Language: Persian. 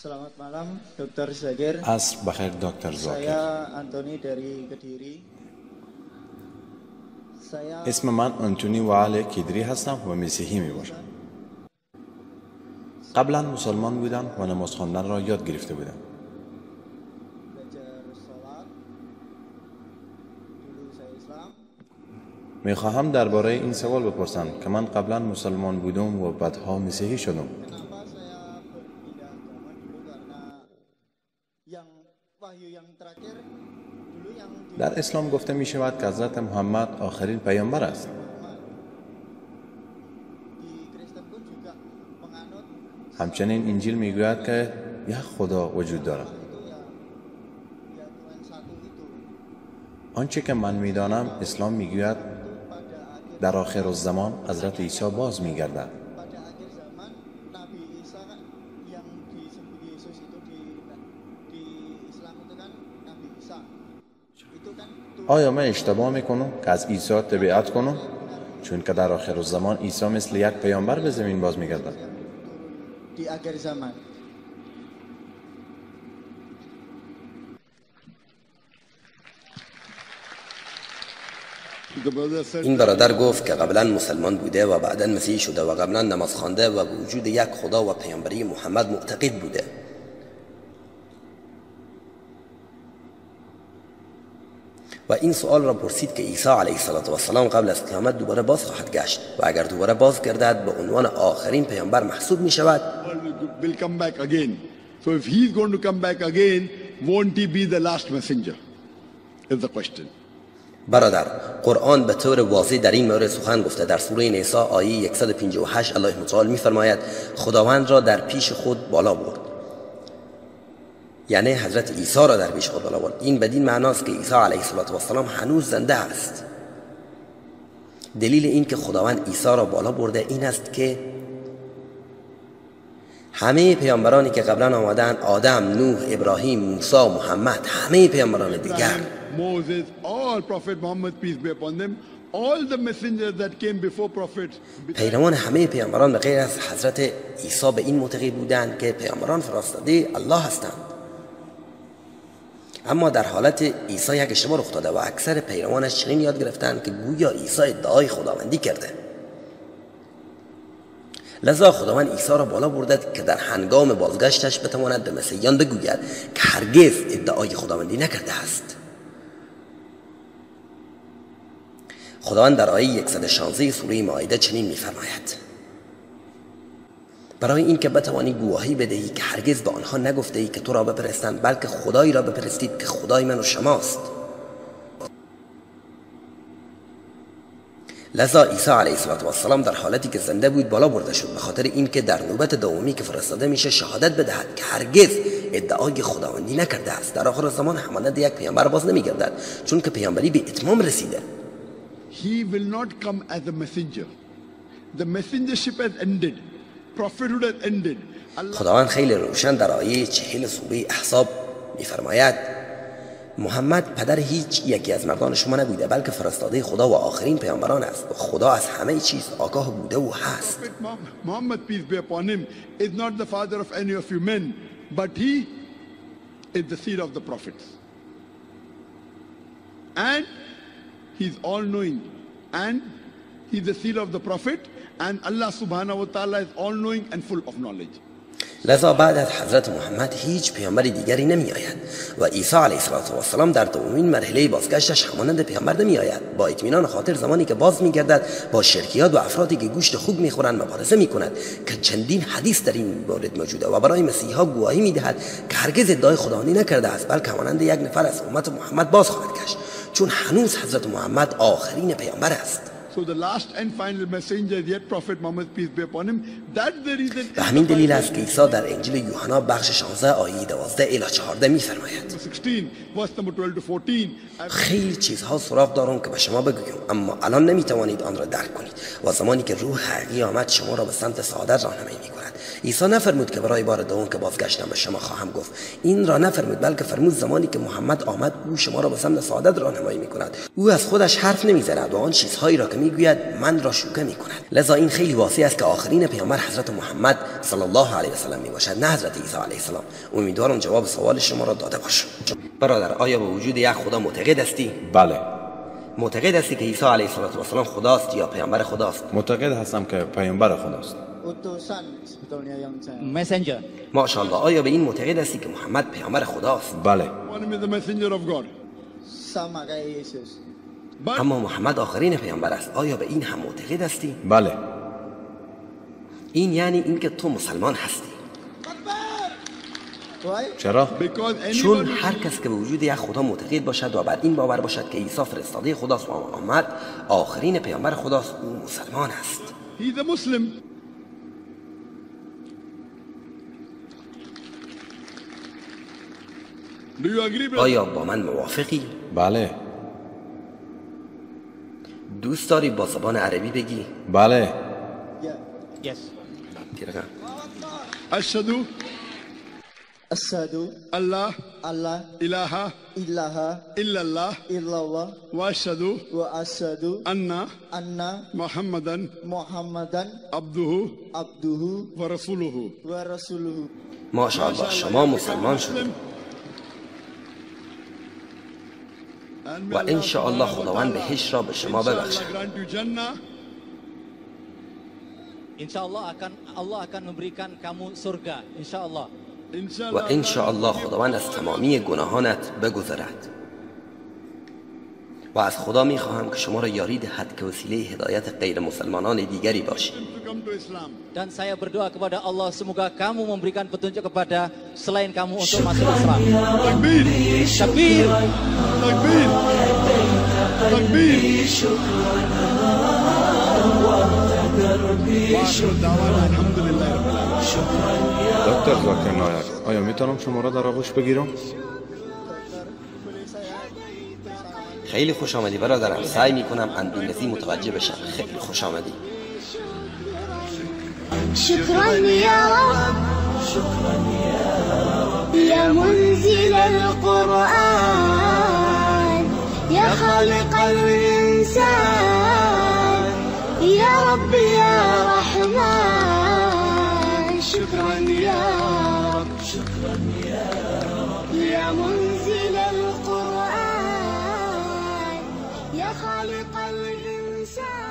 Selamat malam, Dr. Zakir. عصر بخیر دکتر زاکر. Saya Antoni dari Kediri. اسم من آنتونی وعل کدری هستم و مسیحی می باشم. قبلا مسلمان بودم و نماز خواندن را یاد گرفته بودم. می خواهم درباره این سوال بپرسم که من قبلا مسلمان بودم و بعدها مسیحی شدم. در اسلام گفته می شود که حضرت محمد آخرین پیامبر است. همچنین انجیل می گوید که یک خدا وجود دارد. آنچه که من می دانم اسلام می گوید در آخر الزمان حضرت عیسی باز می گردد. آیا من اشتباه میکنم که از عیسی تبعیت کنم؟ چون که در آخر الزمان عیسی مثل یک پیامبر به زمین باز میگردد. این برادر گفت که قبلا مسلمان بوده و بعدا مسیحی شده و قبلا نماز خوانده و به وجود یک خدا و پیامبری محمد معتقد بوده. و این سوال را پرسید که عیسی علیه السلام قبل از قیامت دوباره باز خواهد گشت و اگر دوباره باز گردد به عنوان آخرین پیامبر محسوب می شود. Will come back again. So if he is going to come back again, won't he be the last messenger? Is the question. برادر، قرآن به طور واضح در این مورد سخن گفته. در سوره نساء آیه 158 الله متعال می فرماید خداوند را در پیش خود بالا برد، یعنی حضرت عیسی را در پیش خود بالا برد. این بدین معناست که عیسی علیه السلام هنوز زنده است. دلیل این که خداوند عیسی را بالا برده این است که همه پیامبرانی که قبلا آمدن، آدم، نوح، ابراهیم، موسی، محمد، همه پیامبران دیگر، Moses, all Prophet Muhammad, peace be upon them, all the messengers that came before Prophet, پیروان همه پیامبران به غیر از حضرت عیسی به این معتقد بودند که پیامبران فرستاده الله هستند. اما در حالت عیسی یک اشتباه رخ داده و اکثر پیروانش چنین یاد گرفتند که گویا عیسی ادعای خداوندی کرده. لذا خداوند عیسی را بالا برده که در هنگام بازگشتش بتواند به مسیحیان بگوید که هرگز ادعای خداوندی نکرده است. خداوند در آیه 116 سوره مائده چنین می‌فرماید: برای این که بتوانی گواهی بدهی که هرگز به آنها نگفته ای که تو را بپرستند، بلکه خدایی را بپرستید که خدای من و شماست. لذا عیسی علیه السلام در حالتی که زنده بود بالا برده شد، به خاطر اینکه در نوبت دومی که فرستاده میشه شهادت بدهد که هرگز ادعای خداوندی نکرده است. در آخر زمان همانند یک پیامبر باز نمیگردد، چون که پیامبری به اتمام رسیده. he will not come as a messenger. The messengership has ended. Prophethood has ended. خداوند خیلی روشن در آیه 40 سوره احزاب میفرماید محمد پدر هیچ یکی از مردان شما نبوده، بلکه فرستاده خدا و آخرین پیامبران است و خدا از همه چیز آگاه بوده و هست. Muhammad, peace be upon him, is not the father of any of you men, but he is the seed of the prophets. And he's all-knowing, and he's the seed of the prophet, and Allah subhanahu wa ta'ala is all-knowing and full of knowledge. لذا بعد از حضرت محمد هیچ پیامبر دیگری نمی آید و عیسی علیه السلام در دومین مرحله بازگشتش همانند پیامبر نمی آید. با اطمینان خاطر زمانی که باز می گردد با شرکیات و افرادی که گوشت خوک می خورند مبارزه می کند که چندین حدیث در این مورد موجوده و برای مسیحی ها گواهی می دهد که هرگز ادعای خداوندی نکرده است، بلکه همانند یک نفر از امت محمد باز خواهد گشت، چون هنوز حضرت محمد آخرین پیامبر است. So the last and final messenger is yet Prophet Muhammad, peace be upon him. That's the reason. به همین دلیل است که عیسی در انجیل یوحنا بخش 16 آیه 12 الی 14 می‌فرماید 16 verse number 12 to 14. خیلی چیزها سراغ دارم که به شما بگویم، اما الان نمیتوانید آن را درک کنید و زمانی که روح حقیقی آمد شما را به سمت سعادت راهنمایی می‌کند. عیسی نفرمود که برای بار دوم که بازگشتم به شما خواهم گفت. این را نفرمود، بلکه فرمود زمانی که محمد آمد او شما را به سمت سعادت راهنمایی میکند. او از خودش حرف نمیزند و آن چیزهایی را که میگوید من را شوکه میکند. لذا این خیلی واضح است که آخرین پیامبر حضرت محمد صلی الله علیه و سلم میباشد، نه حضرت عیسی علیه السلام. امیدوارم جواب سوال شما را داده باشم. برادر، آیا به وجود یک خدا معتقد هستی؟ بله. معتقد هستی که عیسی علیه السلام خداست یا پیامبر خداست؟ معتقد هستم که پیامبر خداست. utusan sebetulnya yang saya Messenger. ماشاءالله. آیا به این معتقد هستی که محمد پیامبر خداست؟ بله. One is the messenger of God. sama kayak Yesus. But اما محمد آخرین پیامبر است. آیا به این هم معتقد هستی؟ بله. این یعنی اینکه تو مسلمان هستی. Why? چرا؟ because چون anybody هر کس که به وجود یک خدا معتقد باشد و بر این باور باشد که عیسی فرستاده خداست و محمد آخرین پیامبر خداست، او مسلمان است. he's a Muslim. Do you agree, brother? آیا با من موافقی؟ بله. دوست داری با زبان عربی بگی؟ بله. Ya. Yes. تیرگم. Ashhadu Asyhadu Allah alla ilaha ilaha illallah illallah wa ashhadu wa asyhadu anna anna Muhammadan Muhammadan abduhu abduhu wa rasuluhu. wa rasuluhu. ماشاءالله شما مسلمان شدید و ان شاء الله خداوند بهشت را به شما ببخشد. grant you Jannah. Insya Allah akan memberikan kamu surga. Insya Allah. و ان شاء الله خداوند از تمامی گناهانت بگذرد. و از خدا میخواهم که شما را یاری دهد که وسیله هدایت غیر مسلمانان دیگری باشید. To come to Islam. Dan saya berdoa kepada Allah semoga kamu memberikan petunjuk kepada selain kamu untuk masuk Islam. Takbir! Takbir. Takbir! Takbir! Wa'akhir da'wana alhamdulillahi rabbil alamin. دکتر زاکر نایک، آیا میتونم شما را در آغوش بگیرم؟ خیلی خوش آمدی برادرم. سعی میکنم اندونزی متوجه بشم. خیلی خوش آمدی. شكرا يا رب يا منزل القرآن يا خالق الإنسان يا رب يا رحمن شكرا يا رب يا منزل القرآن يا خالق الإنسان